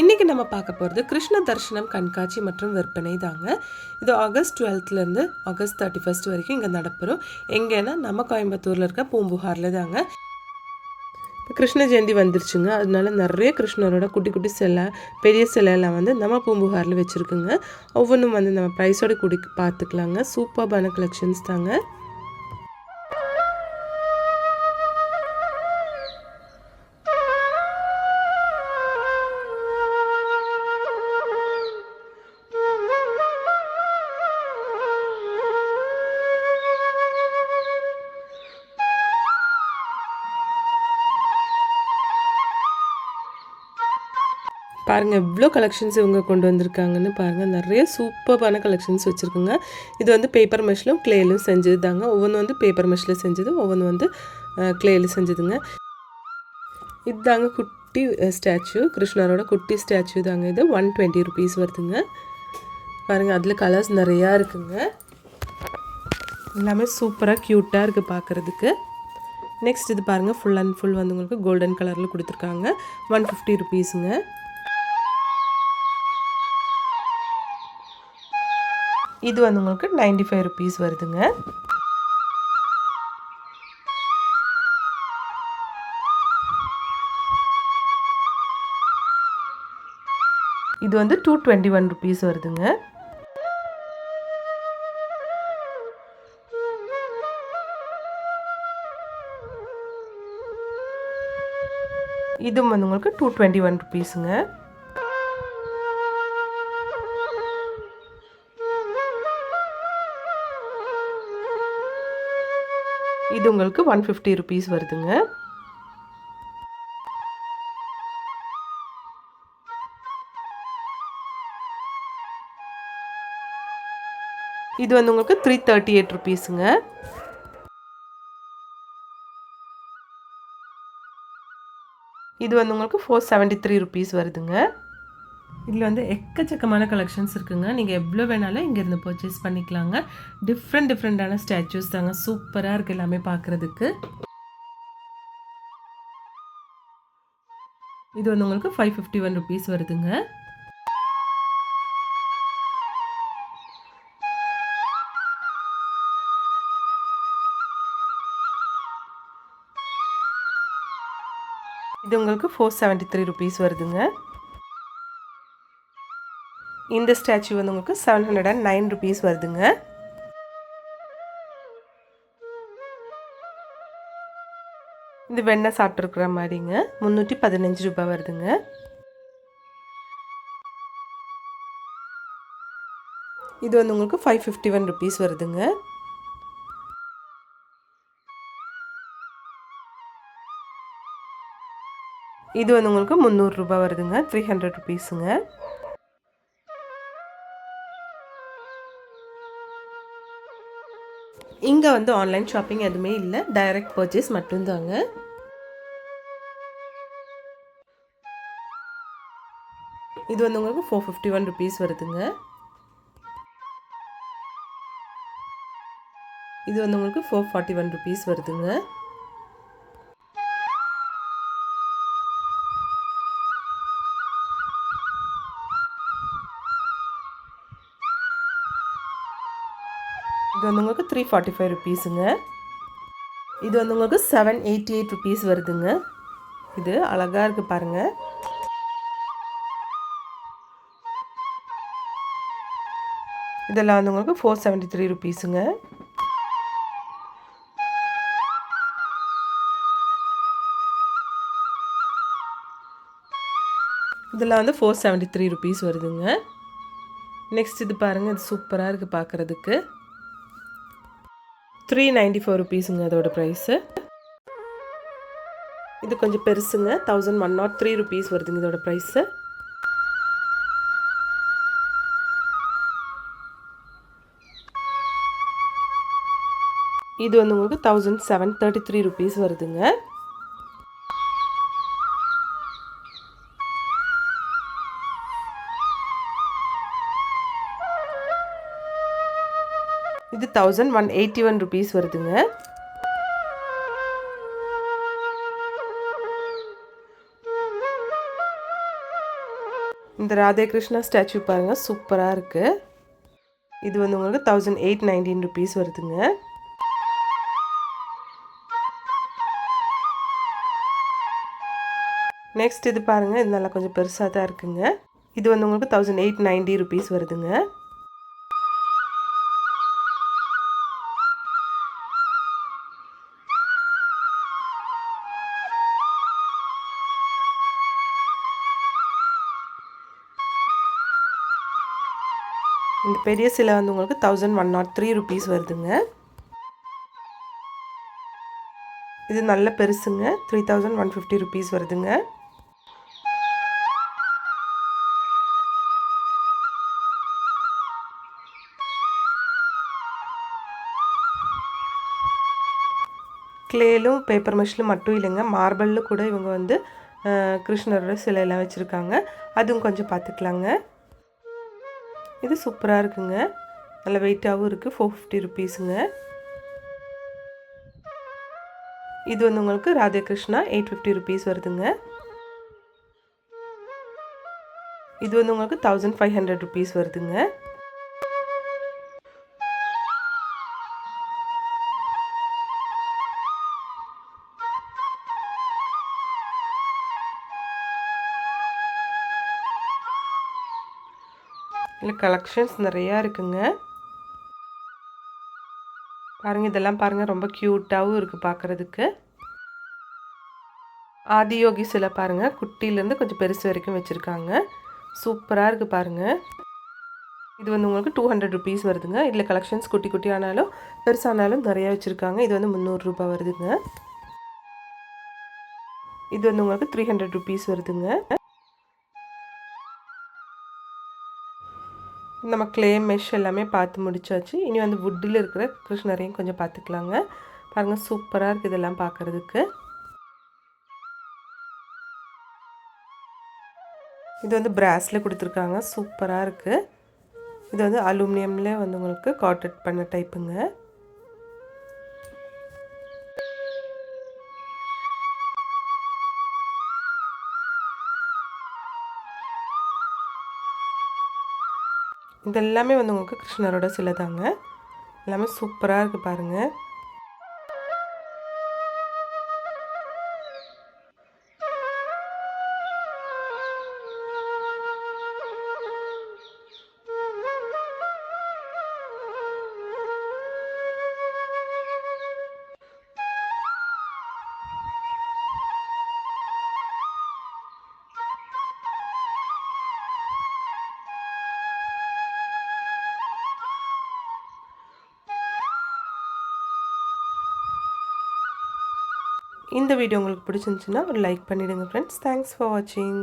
இன்றைக்கி நம்ம பார்க்க போகிறது கிருஷ்ண தர்ஷனம் கண்காட்சி மற்றும் விற்பனை தாங்க. இது ஆகஸ்ட் 12லேருந்து ஆகஸ்ட் 31 வரைக்கும் இங்கே நடப்புறோம். எங்கேன்னா நம்ம கோயம்புத்தூரில் இருக்க பூம்புகாரில் தாங்க. இப்போ கிருஷ்ண ஜெயந்தி வந்துருச்சுங்க. அதனால நிறைய கிருஷ்ணரோட குட்டி குட்டி சிலை, பெரிய சிலையெல்லாம் வந்து நம்ம பூம்புகாரில் வச்சுருக்குங்க. ஒவ்வொன்றும் வந்து நம்ம ப்ரைஸோட கூடி பார்த்துக்கலாங்க. சூப்பர்பான கலெக்ஷன்ஸ் தாங்க. பாருங்கள் எவ்வளோ கலெக்ஷன்ஸ் இவங்க கொண்டு வந்திருக்காங்கன்னு பாருங்கள். நிறைய சூப்பர்பான கலெக்ஷன்ஸ் வச்சுருக்குங்க. இது வந்து பேப்பர் மெஷ்லும் கிளேலும் செஞ்சது தாங்க. ஒவ்வொன்று வந்து பேப்பர் மெஷ்ல செஞ்சது, ஒவ்வொன்று வந்து கிளேயில் செஞ்சதுங்க. இதுதாங்க குட்டி ஸ்டாச்சு, கிருஷ்ணரோட குட்டி ஸ்டாச்சு தாங்க. இது 120 ருபீஸ் வருதுங்க. பாருங்கள் அதில் கலர்ஸ் நிறையா இருக்குங்க. எல்லாமே சூப்பராக க்யூட்டாக இருக்குது பார்க்குறதுக்கு. நெக்ஸ்ட் இது பாருங்கள், ஃபுல் அண்ட் ஃபுல் வந்து உங்களுக்கு கோல்டன் கலரில் கொடுத்துருக்காங்க. 150 ருபீஸுங்க. இது வந்து உங்களுக்கு 95 ருபீஸ் வருதுங்க. இது வந்து 221 ருபீஸ் வருதுங்க. இதுவும் வந்து உங்களுக்கு 221 ருபீஸுங்க. இது உங்களுக்கு 150 ருபீஸ் வருதுங்க. இது வந்து உங்களுக்கு 338 ருபீஸுங்க. இது வந்து உங்களுக்கு 473 ருபீஸ் வருதுங்க. இதில் வந்து எக்கச்சக்கமான கலெக்ஷன்ஸ் இருக்குங்க. நீங்கள் எவ்வளோ வேணாலும் இங்கேருந்து பர்ச்சேஸ் பண்ணிக்கலாங்க. டிஃப்ரெண்ட்டான ஸ்டாச்சூஸ் தாங்க. சூப்பராக இருக்குது எல்லாமே பார்க்குறதுக்கு. இது வந்து உங்களுக்கு 551 ருபீஸ் வருதுங்க. இது உங்களுக்கு 473 ருபீஸ் வருதுங்க. இந்த ஸ்டாச்சு வந்து உங்களுக்கு 709 ருபீஸ் வருதுங்க. இது வெண்ணெய் சாப்பிட்ருக்குற மாதிரிங்க. 315 ரூபாய் வருதுங்க. இது வந்து உங்களுக்கு 551 ருபீஸ் வருதுங்க. இது வந்து உங்களுக்கு 300 ரூபாய் வருதுங்க. 300 ருபீஸுங்க. இங்கே வந்து ஆன்லைன் ஷாப்பிங் எதுவுமே இல்லை, டைரக்ட் பர்ச்சேஸ் மட்டும்தாங்க. இது வந்து உங்களுக்கு 451 ருபீஸ் வருதுங்க. இது வந்து உங்களுக்கு 441 ருபீஸ் வருதுங்க. இது வந்து உங்களுக்கு 345 ருபீஸுங்க. இது வந்து உங்களுக்கு 788 ருபீஸ் வருதுங்க. இது அழகாக இருக்குது பாருங்கள். இதெல்லாம் வந்து உங்களுக்கு 473 ருபீஸுங்க. இதெல்லாம் வந்து 473 ருபீஸ் வருதுங்க. நெக்ஸ்ட் இது பாருங்கள், இது சூப்பராக இருக்குது பார்க்குறதுக்கு. 394 ருபீஸுங்க அதோட ப்ரைஸு. இது கொஞ்சம் பெருசுங்க. 1103 ருபீஸ் வருதுங்க இதோட ப்ரைஸு. இது வந்து உங்களுக்கு 1733 ருபீஸ் வருதுங்க. இது 1181 ருபீஸ் வருதுங்க. இந்த ராதே கிருஷ்ணா ஸ்டாச்சு பாருங்கள், சூப்பராக இருக்குது. இது வந்து உங்களுக்கு 1819 ருபீஸ் வருதுங்க. நெக்ஸ்ட் இது பாருங்கள், இது நல்லா கொஞ்சம் பெருசாக தான் இருக்குங்க. இது வந்து உங்களுக்கு 1890 ருபீஸ் வருதுங்க. இந்த பெரிய சிலை வந்து உங்களுக்கு 1103 ருபீஸ் வருதுங்க. இது நல்ல பெருசுங்க, 3150 ருபீஸ் வருதுங்க. கிளேலும் பேப்பர் மெஷ்லும் மட்டும் இல்லைங்க, மார்பிளில் கூட இவங்க வந்து கிருஷ்ணரோட சிலையெல்லாம் வச்சுருக்காங்க. அதுவும் கொஞ்சம் பார்த்துக்கலாங்க. இது சூப்பராக இருக்குங்க, நல்ல வெயிட்டாகவும் இருக்குது. 450 ருபீஸுங்க. இது வந்து உங்களுக்கு ராதே கிருஷ்ணா 850 ருபீஸ் வருதுங்க. இது வந்து உங்களுக்கு 1500 ருபீஸ் வருதுங்க. இல்லை கலெக்ஷன்ஸ் நிறையா இருக்குங்க. பாருங்கள், இதெல்லாம் பாருங்கள், ரொம்ப க்யூட்டாகவும் இருக்குது பார்க்குறதுக்கு. ஆதியோகி சிலை பாருங்கள், குட்டியிலேருந்து கொஞ்சம் பெருசு வரைக்கும் வச்சுருக்காங்க. சூப்பராக இருக்குது பாருங்கள். இது வந்து உங்களுக்கு 200 ருபீஸ் வருதுங்க. இதில் கலெக்ஷன்ஸ் குட்டி குட்டி ஆனாலும் பெருசானாலும் நிறையா வச்சுருக்காங்க. இது வந்து 300 ரூபா வருதுங்க. இது வந்து உங்களுக்கு 300 ருபீஸ் வருதுங்க. நம்ம கிளே மெஷ் எல்லாமே பார்த்து முடிச்சாச்சு. இனி வந்து வுட்டில் இருக்கிற கிருஷ்ணரையும் கொஞ்சம் பார்த்துக்கலாங்க. பாருங்கள், சூப்பராக இருக்குது இதெல்லாம் பார்க்குறதுக்கு. இது வந்து பிராஸில் கொடுத்துருக்காங்க, சூப்பராக இருக்குது. இது வந்து அலுமினியமில் வந்து உங்களுக்கு காட்டட் பண்ண டைப்புங்க. இதெல்லாமே வந்து உங்களுக்கு கிருஷ்ணரோட சிலை தாங்க. எல்லாமே சூப்பராக இருக்குது பாருங்கள். இந்த வீடியோ உங்களுக்கு பிடிச்சிருந்துச்சுன்னா ஒரு லைக் பண்ணிவிடுங்க ஃப்ரெண்ட்ஸ். தேங்க்ஸ் ஃபார் வாட்சிங்.